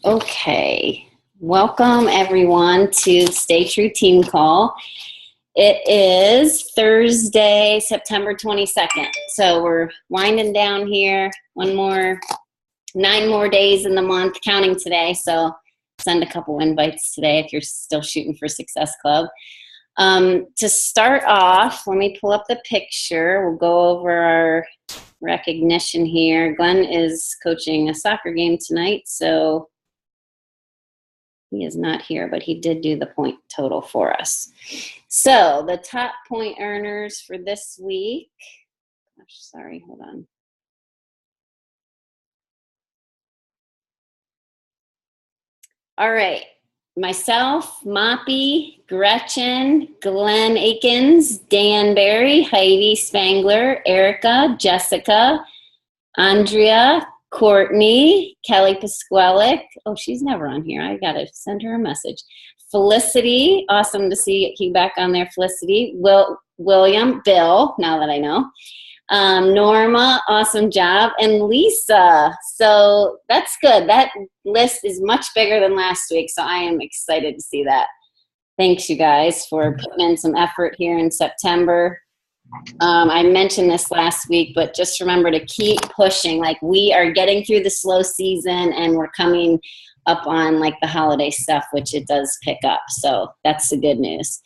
Okay, welcome everyone to Stay True Team Call. It is Thursday, September 22nd. So we're winding down here. 9 more days in the month, counting today. So send a couple invites today if you're still shooting for Success Club. To start off, let me pull up the picture. We'll go over our recognition here. Glenn is coaching a soccer game tonight, so he is not here, but he did do the point total for us. So the top point earners for this week. Hold on. All right. Myself, Moppy, Gretchen, Glenn Akins, Dan Barry, Heidi Spangler, Erica, Jessica, Andrea, Courtney, Kelly Pasqualic. Oh, she's never on here. I got to send her a message. Felicity. Awesome to see you back on there, Felicity. William, Bill, now that I know. Norma, awesome job. And Lisa. So that's good. That list is much bigger than last week, so I am excited to see that. Thanks, you guys, for putting in some effort here in September. I mentioned this last week, but just remember to keep pushing. Like, we are getting through the slow season and we're coming up on like the holiday stuff, which it does pick up. So that's the good news.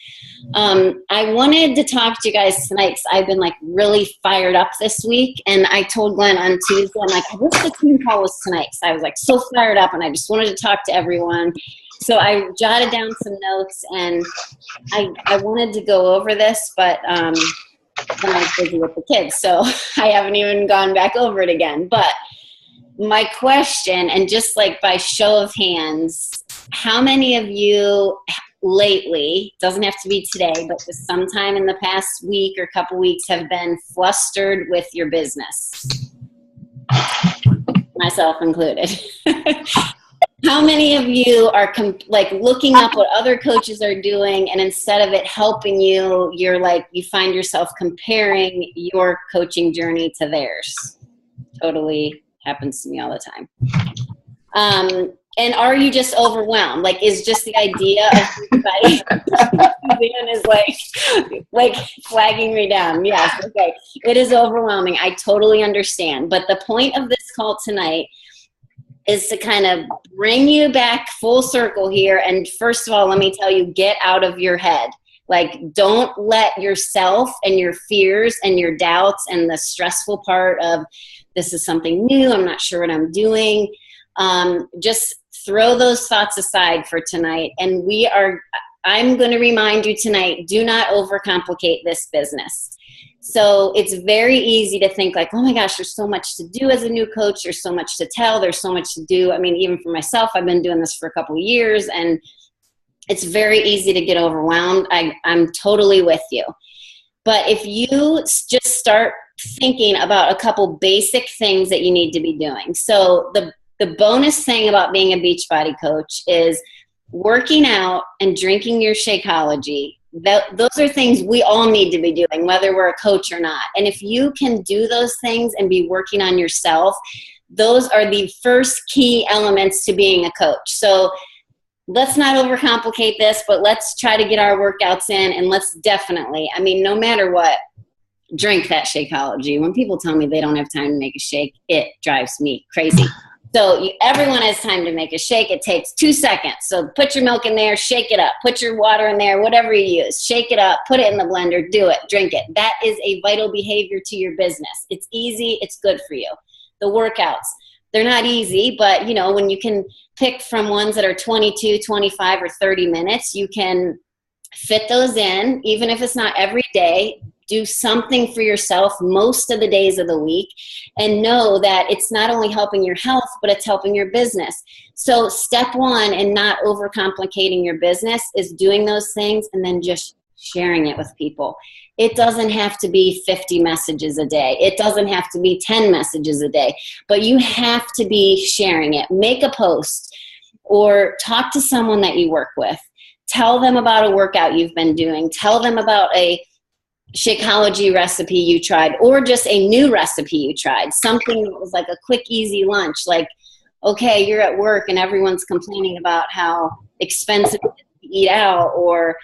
I wanted to talk to you guys tonight because I've been like really fired up this week. And I told Glenn on Tuesday, I'm like, I wish the team call was tonight. So I was like so fired up and I just wanted to talk to everyone. So I jotted down some notes and I wanted to go over this, but then I was busy with the kids. So I haven't even gone back over it again. But my question, and just like by show of hands, how many of you lately, doesn't have to be today, but just sometime in the past week or couple weeks, have been flustered with your business? Myself included. How many of you are like looking up what other coaches are doing, and instead of it helping you, you're like, you find yourself comparing your coaching journey to theirs? Totally happens to me all the time. And are you just overwhelmed? Like, is just the idea of everybody is like flagging me down? Yes, okay. It is overwhelming. I totally understand. But the point of this call tonight is to kind of bring you back full circle here. And first of all, let me tell you, get out of your head. Like, don't let yourself and your fears and your doubts and the stressful part of this is something new, I'm not sure what I'm doing. Just throw those thoughts aside for tonight. And I'm going to remind you tonight, do not overcomplicate this business. So it's very easy to think like, oh my gosh, there's so much to do as a new coach. There's so much to tell. There's so much to do. I mean, even for myself, I've been doing this for a couple of years and it's very easy to get overwhelmed. I'm totally with you. But if you just start thinking about a couple basic things that you need to be doing. So the bonus thing about being a Beachbody coach is working out and drinking your Shakeology. Those are things we all need to be doing, whether we're a coach or not. And if you can do those things and be working on yourself, those are the first key elements to being a coach. So let's not overcomplicate this, but let's try to get our workouts in, and let's definitely, I mean, no matter what, drink that Shakeology. When people tell me they don't have time to make a shake, it drives me crazy. So everyone has time to make a shake. It takes 2 seconds. So put your milk in there, shake it up. Put your water in there, whatever you use. Shake it up, put it in the blender, do it, drink it. That is a vital behavior to your business. It's easy, it's good for you. The workouts, they're not easy, but you know, when you can pick from ones that are 22, 25, or 30 minutes, you can fit those in, even if it's not every day. Do something for yourself most of the days of the week, and know that it's not only helping your health, but it's helping your business. So step one in not overcomplicating your business is doing those things and then just sharing it with people. It doesn't have to be 50 messages a day. It doesn't have to be 10 messages a day, but you have to be sharing it. Make a post or talk to someone that you work with. Tell them about a workout you've been doing. Tell them about a Shakeology recipe you tried, or just a new recipe you tried, something that was like a quick, easy lunch. Like, Okay, you're at work and everyone's complaining about how expensive it is to eat out, or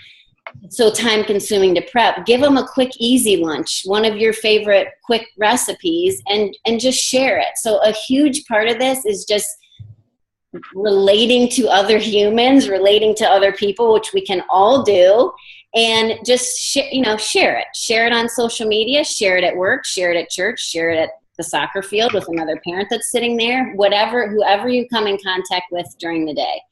it's so time consuming to prep. Give them a quick, easy lunch, one of your favorite quick recipes, and just share it. So a huge part of this is just relating to other humans, relating to other people, which we can all do, and just share it on social media, share it at work, share it at church, share it at the soccer field with another parent that's sitting there, whoever you come in contact with during the day.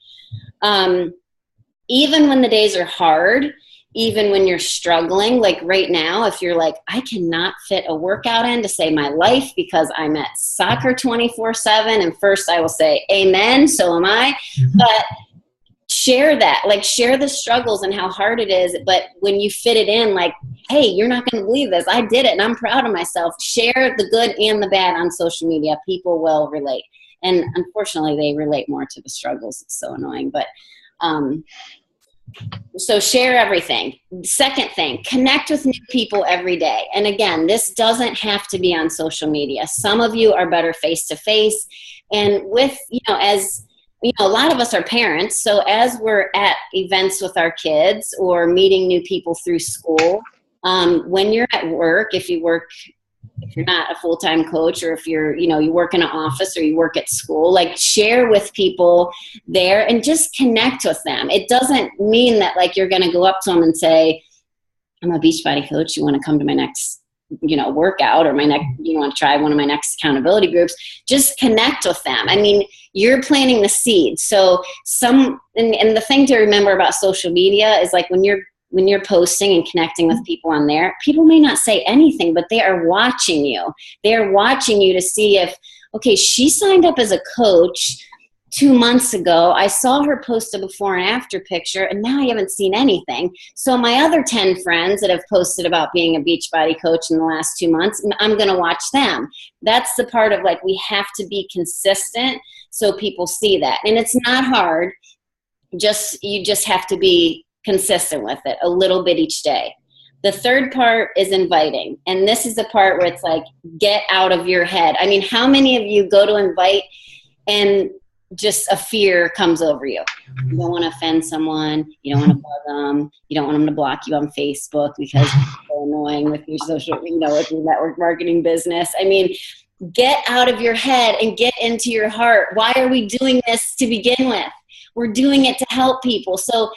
Even when the days are hard, even when you're struggling, like right now, if you're like, I cannot fit a workout in to save my life because I'm at soccer 24/7, and first I will say, amen, so am I. But share that, like share the struggles and how hard it is. But when you fit it in, like, hey, you're not going to believe this, I did it and I'm proud of myself. Share the good and the bad on social media. People will relate. And unfortunately, they relate more to the struggles. It's so annoying. But so share everything. Second thing, connect with new people every day. And again, this doesn't have to be on social media. Some of you are better face to face. And with, as a lot of us are parents. So as we're at events with our kids or meeting new people through school, when you're at work, if you're not a full-time coach, or if you work in an office or you work at school, like share with people there and just connect with them. It doesn't mean that like you're going to go up to them and say, I'm a Beachbody coach. You want to come to my next, workout, or you want to try one of my next accountability groups. Just connect with them. I mean, you're planting the seed. So and the thing to remember about social media is like when you're posting and connecting with people on there, people may not say anything, but they are watching you. They are watching you to see if, okay, she signed up as a coach 2 months ago. I saw her post a before and after picture, and now I haven't seen anything. So my other 10 friends that have posted about being a Beachbody coach in the last 2 months, I'm going to watch them. That's the part of like, we have to be consistent so people see that. And it's not hard. You just have to be consistent with it a little bit each day. The third part is inviting. And this is the part where it's like, get out of your head. I mean, how many of you go to invite and just a fear comes over you? You don't want to offend someone. You don't want to bug them. You don't want them to block you on Facebook because it's so annoying with your social, with your network marketing business. I mean, get out of your head and get into your heart. Why are we doing this to begin with? We're doing it to help people. So,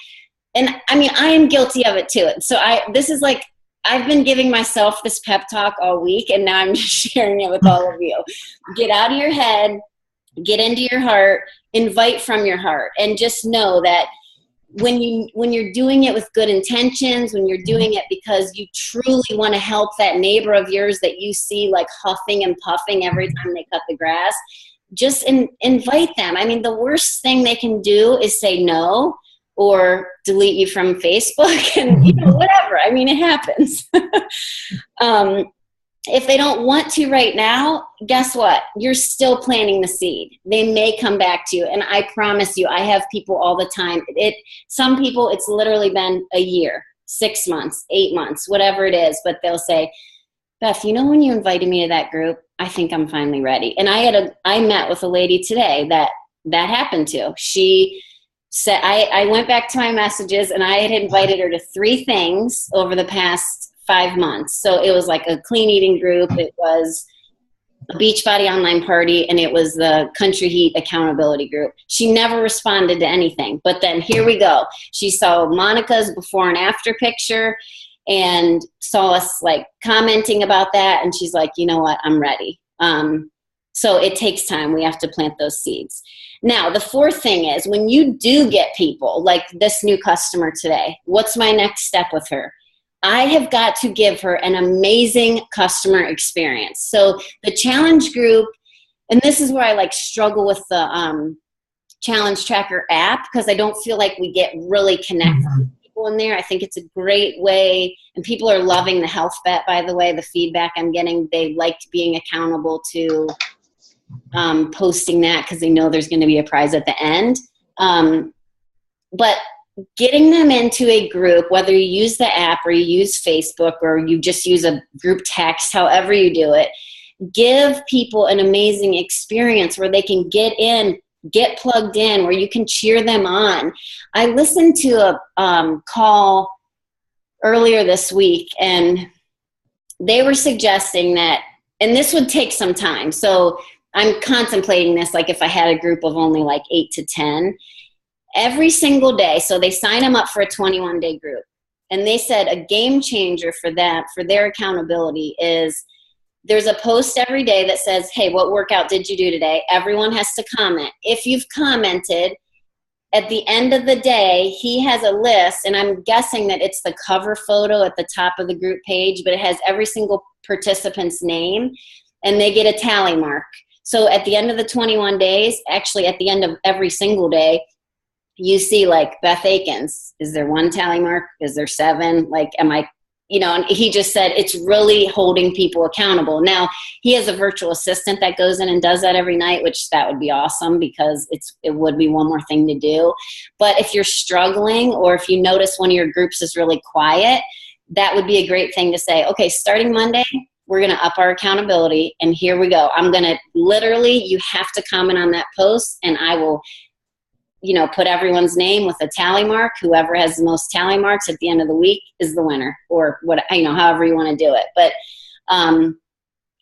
and I mean, I am guilty of it too. So this is like, I've been giving myself this pep talk all week, and now I'm just sharing it with all of you. Get out of your head, get into your heart, invite from your heart, and just know that when you're doing it with good intentions, when you're doing it because you truly want to help that neighbor of yours that you see like huffing and puffing every time they cut the grass, just invite them. I mean, the worst thing they can do is say no or delete you from Facebook and whatever. I mean, it happens. If they don't want to right now, guess what? You're still planting the seed. They may come back to you. And I promise you, I have people all the time. Some people, it's literally been a year, 6 months, 8 months, whatever it is. But they'll say, Beth, when you invited me to that group, I think I'm finally ready. And I met with a lady today that happened to. She said, I went back to my messages, and I had invited her to 3 things over the past 5 months. So it was like a clean eating group. It was a Beachbody online party, and it was the Country Heat accountability group. She never responded to anything. But then here we go. She saw Monica's before and after picture and saw us like commenting about that. And she's like, you know what? I'm ready. So it takes time. We have to plant those seeds. Now, the fourth thing is when you do get people like this new customer today, what's my next step with her? I have got to give her an amazing customer experience. So the challenge group, and this is where I like struggle with the challenge tracker app, because I don't feel like we get really connected with people in there. I think it's a great way, and people are loving the health bet, by the way, the feedback I'm getting. They liked being accountable to posting that because they know there's going to be a prize at the end. But getting them into a group, whether you use the app or you use Facebook or you just use a group text, however you do it, give people an amazing experience where they can get in, get plugged in, where you can cheer them on. I listened to a call earlier this week, and they were suggesting that, and this would take some time. So I'm contemplating this, like if I had a group of only like 8 to 10 every single day. So they sign them up for a 21-day group. And they said a game changer for them, for their accountability, is there's a post every day that says, hey, what workout did you do today? Everyone has to comment. If you've commented, at the end of the day, he has a list, and I'm guessing that it's the cover photo at the top of the group page, but it has every single participant's name, and they get a tally mark. So at the end of the 21 days, actually at the end of every single day, you see like Beth Akins, is there 1 tally mark? Is there 7? Like, am I, and he just said it's really holding people accountable. Now, he has a virtual assistant that goes in and does that every night, which that would be awesome, because it would be one more thing to do. But if you're struggling, or if you notice one of your groups is really quiet, that would be a great thing to say, okay, starting Monday, we're going to up our accountability, and here we go. I'm going to literally, you have to comment on that post, and I will put everyone's name with a tally mark. Whoever has the most tally marks at the end of the week is the winner, or what, however you want to do it. But, and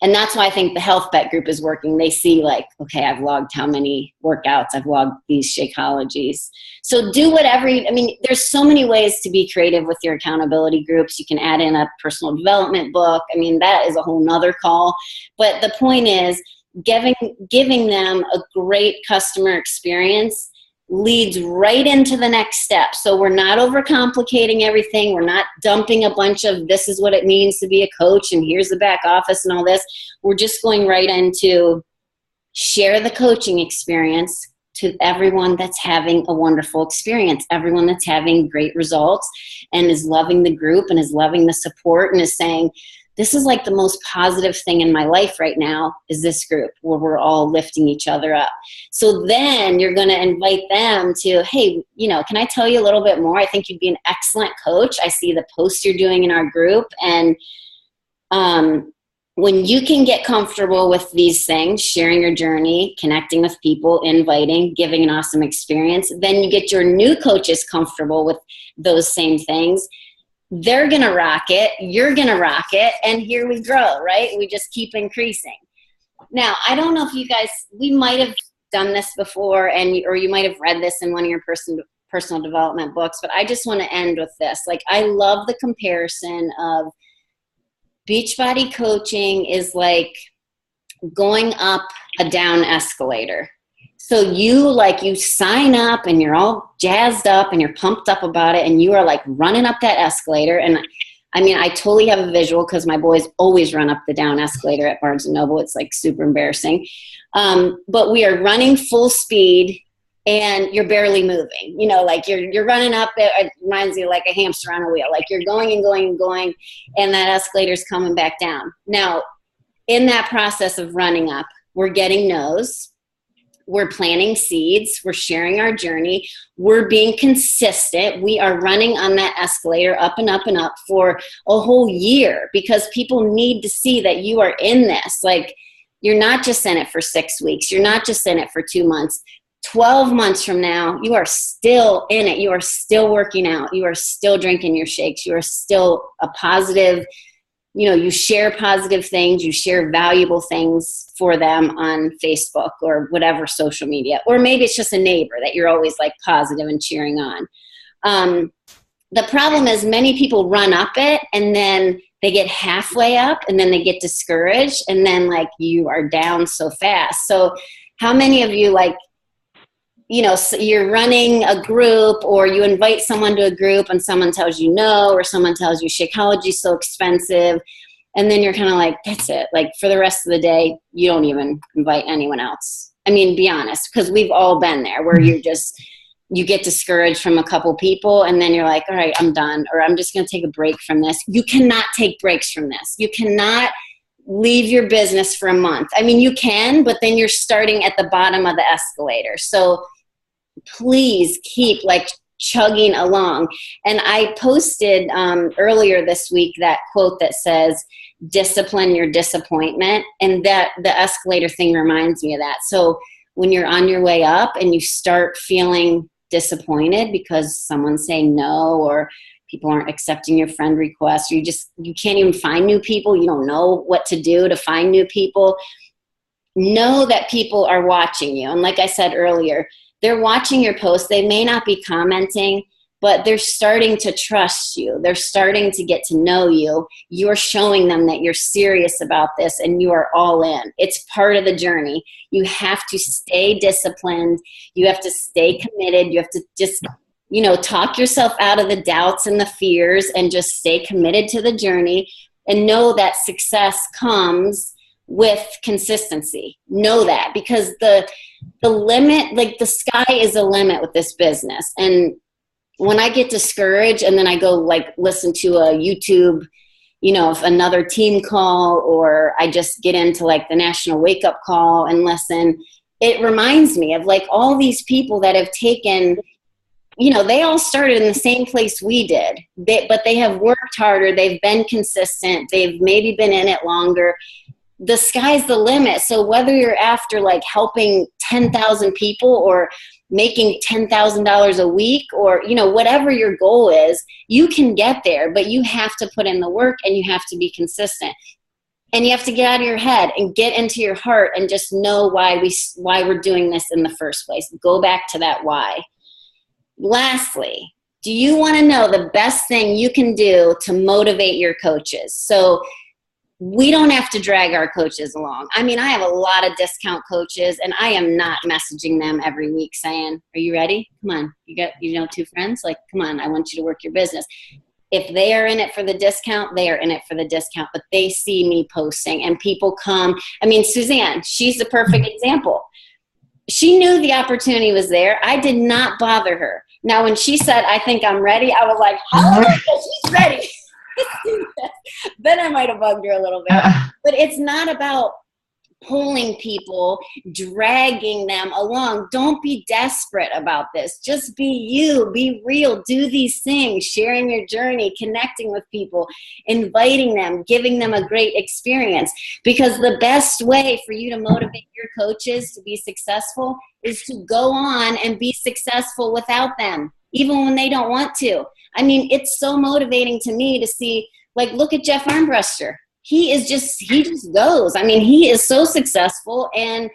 that's why I think the health bet group is working. They see like, okay, I've logged how many workouts, I've logged these Shakeologies. So do whatever, there's so many ways to be creative with your accountability groups. You can add in a personal development book. That is a whole nother call. But the point is giving them a great customer experience leads right into the next step. So we're not overcomplicating everything. We're not dumping a bunch of this is what it means to be a coach and here's the back office and all this. We're just going right into share the coaching experience to everyone that's having a wonderful experience, everyone that's having great results and is loving the group and is loving the support and is saying, this is like the most positive thing in my life right now, is this group where we're all lifting each other up. So then you're going to invite them to, hey, can I tell you a little bit more? I think you'd be an excellent coach. I see the posts you're doing in our group. And when you can get comfortable with these things, sharing your journey, connecting with people, inviting, giving an awesome experience, then you get your new coaches comfortable with those same things. They're going to rock it, you're going to rock it, and here we grow, right? We just keep increasing. Now, I don't know if you guys, we might have done this before, or you might have read this in one of your personal development books, but I just want to end with this. Like, I love the comparison of Beachbody coaching is like going up a down escalator. So you sign up and you're all jazzed up and you're pumped up about it, and you are like running up that escalator. And I totally have a visual because my boys always run up the down escalator at Barnes & Noble. It's like super embarrassing. But we are running full speed and you're barely moving. Like you're running up, it reminds me like a hamster on a wheel. Like you're going and going and going, and that escalator's coming back down. Now, in that process of running up, we're getting no's. We're planting seeds. We're sharing our journey. We're being consistent. We are running on that escalator up and up and up for a whole year, because people need to see that you are in this. Like, you're not just in it for 6 weeks. You're not just in it for 2 months. 12 months from now, you are still in it. You are still working out. You are still drinking your shakes. You are still a positive, you share positive things, you share valuable things for them on Facebook or whatever social media. Or maybe it's just a neighbor that you're always like positive and cheering on. The problem is many people run up it and then they get halfway up and then they get discouraged, and then like you are down so fast. So how many of you you're running a group, or you invite someone to a group and someone tells you no, or someone tells you Shakeology is so expensive, and then you're kind of like, that's it. Like for the rest of the day, you don't even invite anyone else. Be honest, because we've all been there where you get discouraged from a couple people, and then you're like, all right, I'm done, or I'm just going to take a break from this. You cannot take breaks from this. You cannot leave your business for a month. You can, but then you're starting at the bottom of the escalator. So please keep chugging along. And I posted earlier this week that quote that says, discipline your disappointment. And that the escalator thing reminds me of that. So when you're on your way up and you start feeling disappointed because someone's saying no, or people aren't accepting your friend requests, or you can't even find new people, you don't know what to do to find new people. Know that people are watching you. And like I said earlier, they're watching your posts. They may not be commenting, but they're starting to trust you. They're starting to get to know you. You're showing them that you're serious about this and you are all in. It's part of the journey. You have to stay disciplined. You have to stay committed. You have to just, talk yourself out of the doubts and the fears and just stay committed to the journey, and know that success comes with consistency. Know that, because the limit, like the sky is the limit with this business. And when I get discouraged and then I go like listen to a YouTube, another team call, or I just get into like the national wake up call and listen, it reminds me of like all these people that have taken, they all started in the same place we did, but they have worked harder. They've been consistent. They've maybe been in it longer. The sky's the limit. So whether you're after like helping 10,000 people or making $10,000 a week, or, whatever your goal is, you can get there, but you have to put in the work and you have to be consistent. And you have to get out of your head and get into your heart and just know why we're doing this in the first place. Go back to that why. Lastly, do you want to know the best thing you can do to motivate your coaches? So we don't have to drag our coaches along. I mean, I have a lot of discount coaches, and I am not messaging them every week saying, are you ready? Come on. You got, 2 friends? Like, come on, I want you to work your business. If they are in it for the discount, they are in it for the discount, but they see me posting and people come. I mean, Suzanne, she's the perfect example. She knew the opportunity was there. I did not bother her. Now, when she said, I think I'm ready, I was like, she's ready. Then I might have bugged her a little bit. But it's not about pulling people, dragging them along. Don't be desperate about this. Just be you. Be real. Do these things. Sharing your journey, connecting with people, inviting them, giving them a great experience. Because the best way for you to motivate your coaches to be successful is to go on and be successful without them, even when they don't want to. I mean, it's so motivating to me to see, like, look at Jeff Armbruster. He just goes. I mean, he is so successful, and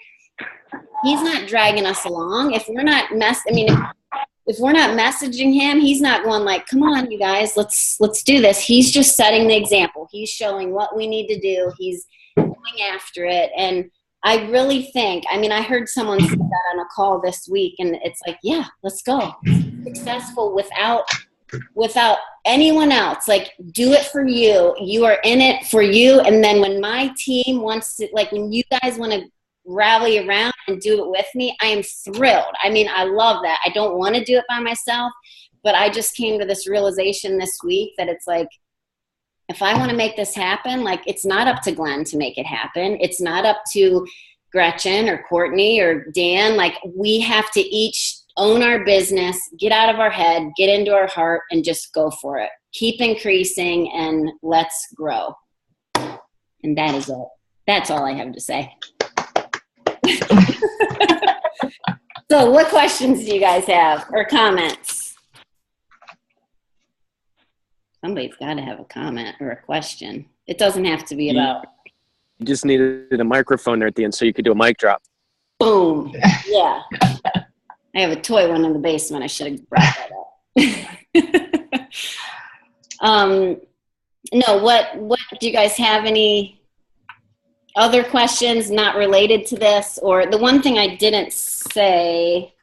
he's not dragging us along. If we're not if we're not messaging him, he's not going like, come on, you guys, let's do this. He's just setting the example. He's showing what we need to do. He's going after it. And I really think, I heard someone say that on a call this week, and it's like, yeah, let's go. Successful without anyone else. Like, do it for you. You are in it for you. And then when my team wants to, like, when you guys want to rally around and do it with me, I am thrilled. I love that. I don't want to do it by myself, but I just came to this realization this week that it's like, if I want to make this happen, like, it's not up to Glenn to make it happen. It's not up to Gretchen or Courtney or Dan. Like, we have to each own our business, get out of our head, get into our heart, and just go for it. Keep increasing, and let's grow. And that is it. That's all I have to say. So what questions do you guys have, or comments? Somebody's got to have a comment or a question. It doesn't have to be about. You just needed a microphone there at the end so you could do a mic drop. Boom. Yeah. I have a toy one in the basement. I should have brought that up. No, what do you guys have any other questions not related to this? Or the one thing I didn't say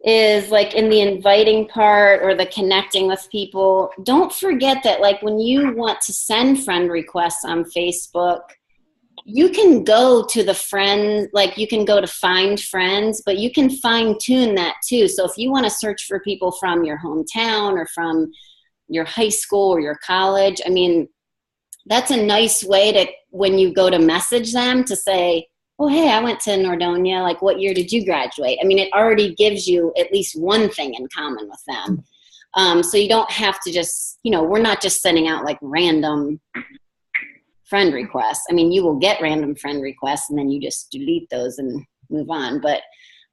is, like, in the inviting part or the connecting with people, don't forget that, like, when you want to send friend requests on Facebook, you can go to the friends, like, you can go to find friends, but you can fine tune that too. So if you want to search for people from your hometown or from your high school or your college, that's a nice way to, when you go to message them, to say, oh, hey, I went to Nordonia. Like, what year did you graduate? It already gives you at least one thing in common with them. So you don't have to just, we're not just sending out like random friend requests. I mean, you will get random friend requests and then you just delete those and move on. But,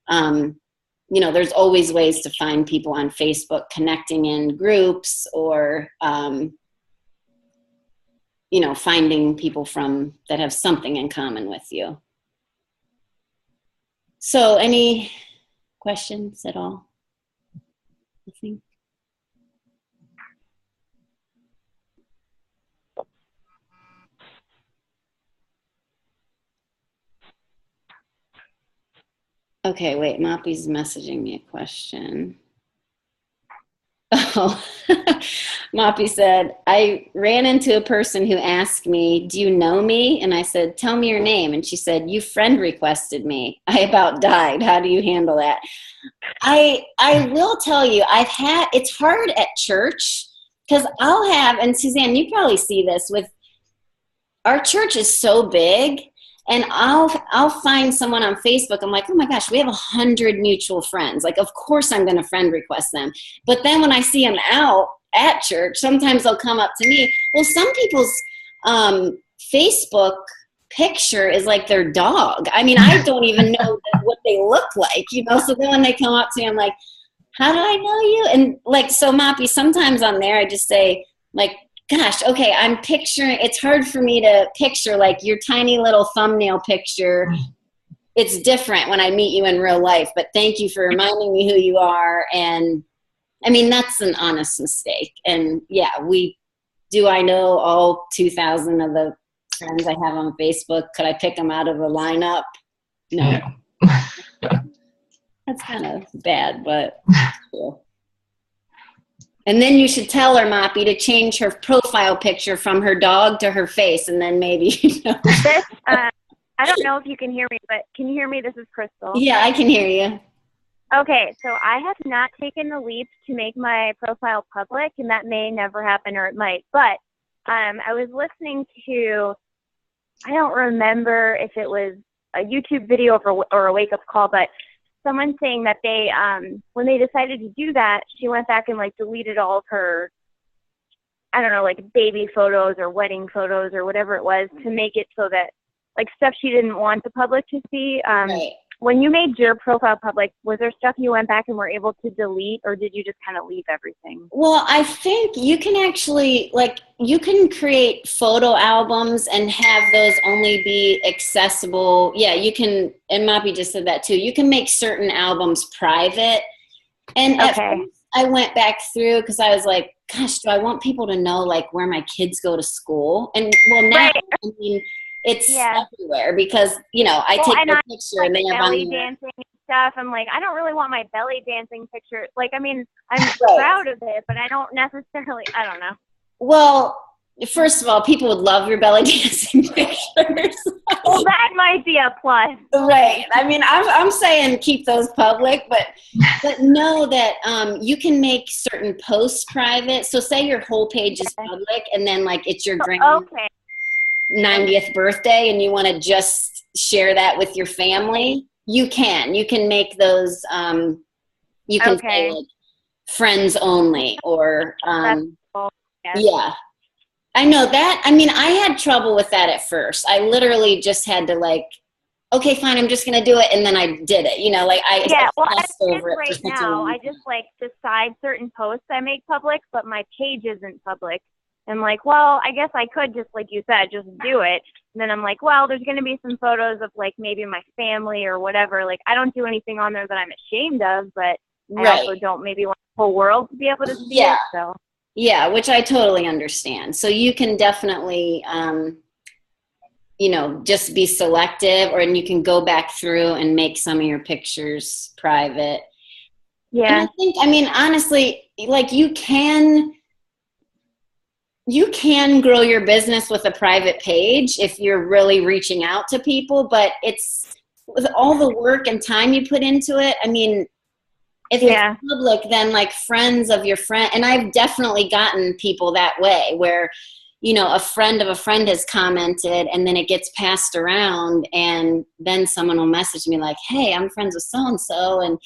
you know, there's always ways to find people on Facebook connecting in groups or, you know, finding people that have something in common with you. So any questions at all? I think. Okay, wait, Moppy's messaging me a question. Oh, Moppy said, I ran into a person who asked me, do you know me? And I said, tell me your name. And she said, you friend requested me. I about died. How do you handle that? I will tell you, it's hard at church because I'll have, and Suzanne, you probably see this with, our church is so big. And I'll find someone on Facebook. I'm like, oh my gosh, we have 100 mutual friends. Like, of course I'm going to friend request them. But then when I see them out at church, sometimes they'll come up to me. Well, some people's Facebook picture is like their dog. I mean, I don't even know what they look like, you know? So then when they come up to me, I'm like, how did I know you? And like, so Moppy, sometimes on there, I just say like, gosh, okay, I'm picturing, it's hard for me to picture like your tiny little thumbnail picture. It's different when I meet you in real life, but thank you for reminding me who you are. And I mean, that's an honest mistake. And yeah, I know all 2,000 of the friends I have on Facebook? Could I pick them out of a lineup? No. Yeah. That's kind of bad, but cool. And then you should tell her, Moppy, to change her profile picture from her dog to her face, and then maybe, you know. This, I don't know if you can hear me, but can you hear me? This is Crystal. Yeah, I can hear you. Okay, so I have not taken the leap to make my profile public, and that may never happen, or it might. But I was listening to, I don't remember if it was a YouTube video or a wake-up call, but someone saying that they, when they decided to do that, she went back and like deleted all of her, I don't know, like baby photos or wedding photos or whatever it was to make it so that like stuff she didn't want the public to see. Right. When you made your profile public, was there stuff you went back and were able to delete, or did you just kind of leave everything? Well, I think you can actually, like, you can create photo albums and have those only be accessible. Yeah, you can, and Moppy just said that too. You can make certain albums private. And at first I went back through because I was like, gosh, do I want people to know, like, where my kids go to school? And, well, now, right. I mean, it's everywhere because, you know, I take a picture and they have belly dancing and stuff. I'm like, I don't really want my belly dancing picture. Like, I mean, I'm proud of it, but I don't necessarily, I don't know. Well, first of all, people would love your belly dancing pictures. Well, that might be a plus. Right. I mean, I'm saying keep those public, but know that you can make certain posts private. So say your whole page is public and then like it's your grand 90th birthday and you want to just share that with your family, you can make those, you can say like friends only or, yeah, I know that. I mean, I had trouble with that at first. I literally just had to like, okay, fine, I'm just going to do it. And then I did it, you know, like I over it right now. I just like decide certain posts I make public, but my page isn't public. I'm like, well, I guess I could just, like you said, just do it. And then I'm like, well, there's going to be some photos of, like, maybe my family or whatever. Like, I don't do anything on there that I'm ashamed of, but I also don't maybe want the whole world to be able to see it. So. Yeah, which I totally understand. So you can definitely, you know, just be selective, and you can go back through and make some of your pictures private. Yeah. And I mean, honestly, like you can grow your business with a private page if you're really reaching out to people, but it's with all the work and time you put into it. I mean, if it's public, then like friends of your friend, and I've definitely gotten people that way where, you know, a friend of a friend has commented and then it gets passed around and then someone will message me like, hey, I'm friends with so-and-so. And,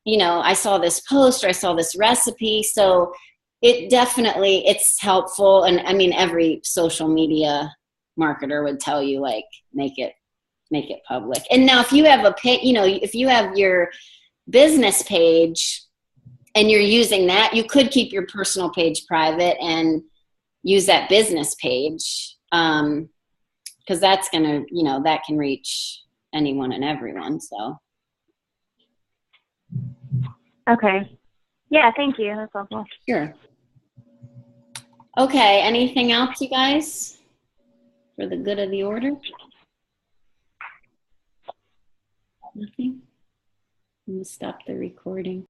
you know, I saw this post or I saw this recipe. So it's helpful. And I mean, every social media marketer would tell you, like, make it public. And now if you have a pay, you know, if you have your business page and you're using that, you could keep your personal page private and use that business page. Because that's gonna, you know, that can reach anyone and everyone. So. Okay. Yeah, thank you. That's helpful. Sure. Okay, anything else, you guys, for the good of the order? Nothing? I'm gonna stop the recording.